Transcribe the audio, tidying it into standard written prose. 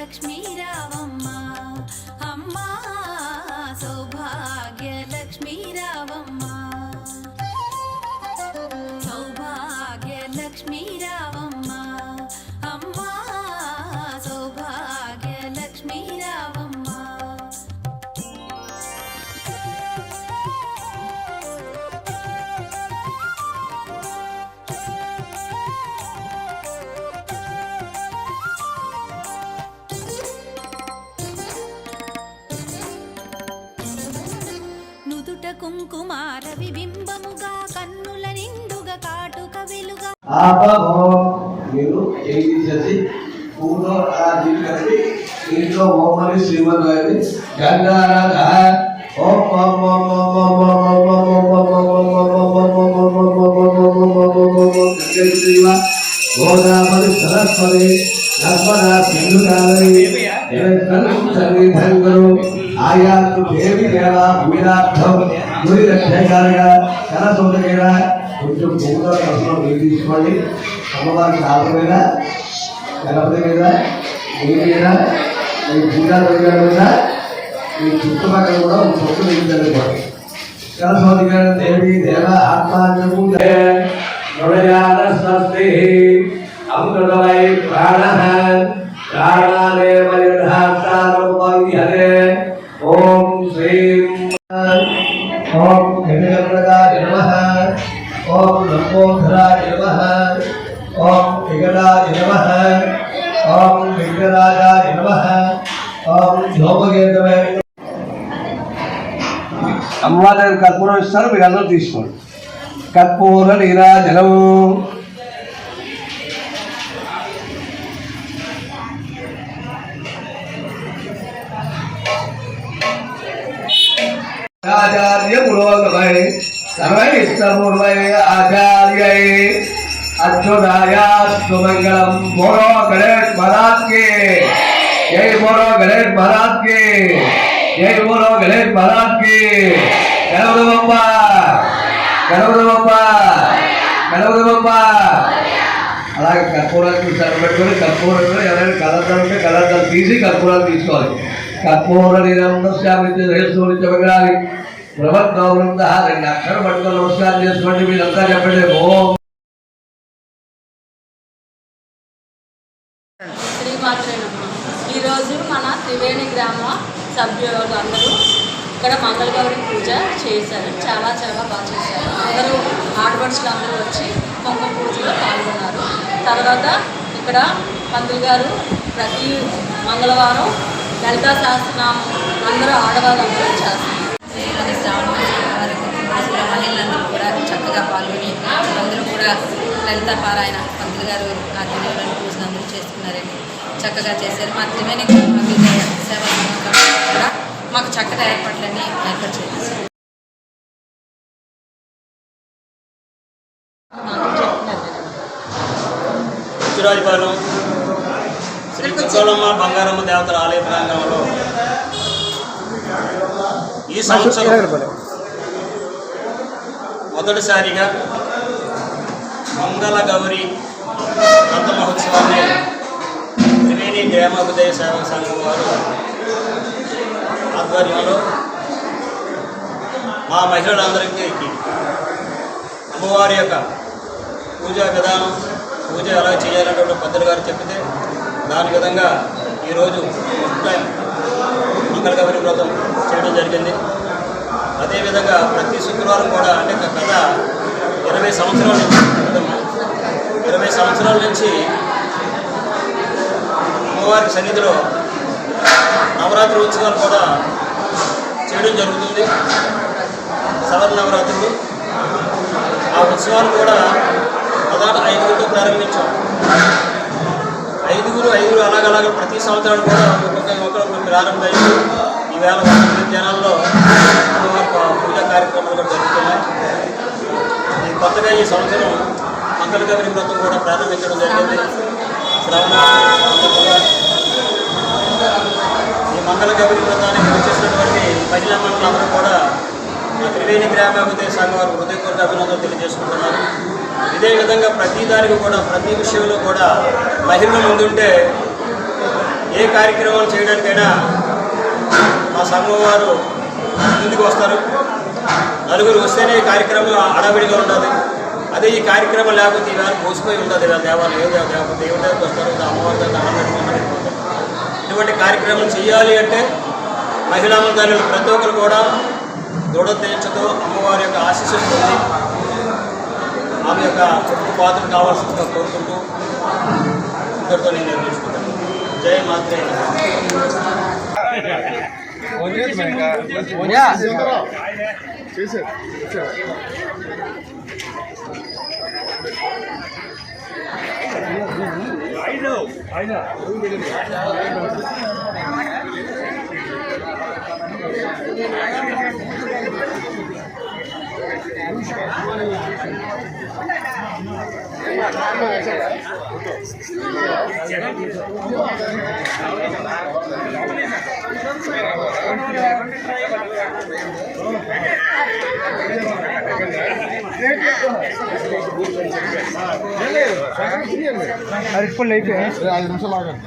లక్ష్మీ రావమ్మ అమ్మా సౌభాగ్య లక్ష్మీ రావమ్మ సౌభాగ్య లక్ష్మీ రావమ్మ అమ్మా సౌభాగ్య లక్ష్మీ రావమ్మ కుంకుమార విబింబముగా కన్నుల నిండుగా కాటుక వెలుగా మీరు చేసి పూలో కలిపి ఇంట్లో ఓమని శ్రీమద్వారి గంగారాధ ఓం గోదావరి సరస్వతి నర్మదా సింధు కావేరి సంగీతంగరు ఆయా దేవి దేవ అమిరార్థం గురి రక్షకాలుగా కనసోదగా కొంచెం పూల కసలో మీరు తీసుకోండి అమ్మవారి కాళ్ళ మీద గణపతి మీద మీ మీద మీ పూజా ద్రవ్యాల మీద మీ చుట్టుపక్కల కూడా ఒక చోటు మీకు జరుగుతుంది కనసోదగా దేవి దేవ ఆత్మాంజము స్వస్తి అమృతమై ప్రాణ ప్రాణాదేవ హరే ఓం శ్రీం ఓం హిరణ్యగర్భాయ నమః ఓం లంబోదరాయ నమః ఓం వికటాయ నమః ఓం విఘ్నరాజాయ నమః ఓం ధూమకేతవే అమ్మవారి కర్పూరం ఇస్తారు మీరు అందరూ తీసుకోండి కర్పూర నీరాజనం आचार्य पुरोगमय सर्वैष्णपूर्वै आचार्यै अच्युताया सुमंगलम बोलो गणेश महाराज के जय बोलो गणेश महाराज के जय बोलो गणेश महाराज के गणपति बप्पा गणपति बप्पा गणपति बप्पा అలాగే కర్పూరాలు సరిపెట్టుకొని కర్పూరంలో ఎవరైనా కలర్దాలు కలర్దాలు తీసి కర్పూరాలు తీసుకోవాలి కర్పూర నిరంతరాలి ప్రభుత్వ బృంద రెండు అక్షరం పట్టుకొని నమస్కారం చేసుకోండి మీరంతా చెప్పండి ఓం ఈరోజు మన త్రివేణి గ్రామ సభ్యులు అందరూ ఇక్కడ మంగళగౌరి పూజ చేశారు. చాలా బాగా చేశారు. అందరూ ఆడపడుచులు అందరూ వచ్చి కుంకుమ పూజలో పాల్గొన్నారు. తర్వాత ఇక్కడ పంతులు గారు ప్రతి మంగళవారం లలితా సహస్రనామం అందరూ ఆడవాళ్ళందరూ చేస్తారు. మహిళలందరూ కూడా చక్కగా పాల్గొని అందరూ కూడా లలిత పారాయణ పంతులు గారు ఆధ్వర్యంలో పూజలు అందరూ చేసుకున్నారండి. చక్కగా చేశారు. మా త్రివేణి సేవా సంఘం కూడా మాకు చక్కటి ఏర్పాట్లన్నీ ఏర్పాటు చేశారు. ఉచ్చిరాజపాలెం శ్రీ చుక్కలమ్మ బంగారమ్మ దేవతల ఆలయ ప్రాంగణంలో ఈ సంవత్సరం మొదటిసారిగా మంగళ గౌరి రథ మహోత్సవాన్ని త్రివేణి గ్రామోదయ సేవా సంఘం వారు ఆధ్వర్యంలో మా మహిళలందరికీ అమ్మవారి యొక్క పూజా విధానం పూజ ఎలా చేయాలన్నటువంటి పంతులు గారు చెప్తే దాని విధంగా ఈరోజు ఫస్ట్ టైం మంగళగౌరి వ్రతం చేయడం జరిగింది. అదేవిధంగా ప్రతి శుక్రవారం కూడా అంటే గత 20 సంవత్సరాల నుంచి అమ్మవారి సన్నిధిలో నవరాత్రి ఉత్సవాలు కూడా చేయడం జరుగుతుంది. సవర నవరాత్రులు ఆ ఉత్సవాలు కూడా ప్రధాన 5గురితో ప్రారంభించాం. 5గురు అలాగ ప్రతి సంవత్సరం కూడా ఒక్కొక్కరు ప్రారంభమయ్యి ఈవేళ జనాల్లో పూజా కార్యక్రమాలు కూడా జరుగుతున్నాయి. కొత్తగా ఈ సంవత్సరం మంగళగౌరి వ్రతం కూడా ప్రారంభించడం జరిగింది. శ్రావణ ఈ మంగళగౌరి వ్రతానికి వచ్చేసినటువంటి మహిళా మండలందరూ కూడా త్రివేణి గ్రామోదయ సంఘం వారు హృదయపూర్వక అభినందనలు తెలియజేసుకుంటున్నారు. ఇదే విధంగా ప్రతి దానికి కూడా ప్రతి విషయంలో కూడా మహిళలు ముందుంటే ఏ కార్యక్రమాలు చేయడానికైనా మా సంఘం వారు ముందుకు వస్తారు. నలుగురు వస్తేనే ఈ కార్యక్రమం హడావిడిగా ఉంటుంది. అదే ఈ కార్యక్రమం లేకపోతే ఈవేళ పోసిపోయి ఉంటుంది. దేవాలయం దేవుడి దగ్గరికి వస్తారు, అమ్మవారి దగ్గర అన్నట్టుకుంటారు. ఇటువంటి కార్యక్రమం చేయాలి అంటే మహిళా మండలి ప్రతి ఒక్కరు కూడా దృఢతతో అమ్మవారి యొక్క ఆశీస్సులు పొంది ఆమె యొక్క పాత్ర కావాల్సిందిగా కోరుకుంటూ ఇద్దరితో నేను నిర్వహించుకుంటాను. జై మాత్రే. అరటిపళ్ళు అయిపోయాయి 5 నిమిషాలు ఆగండి.